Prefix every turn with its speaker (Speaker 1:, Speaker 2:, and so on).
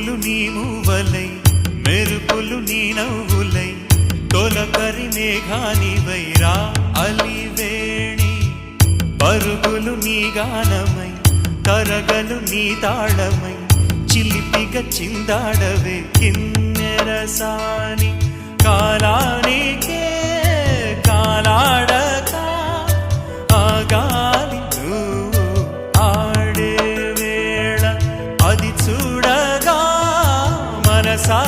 Speaker 1: పువ్వులు నీ మూవలై మెరుపులు నీ నవ్వులై తొలకరి మేఘానివై రా అలివేణి పరుగులు నీ గానమై తరగలు నీ తాళమై చిలిపిగా చిందాడవే కిన్నెరసాని కాలానికే కాలాడక ఆగాలి నువ్వు ఆడే వేళ అది చూడగా మనసా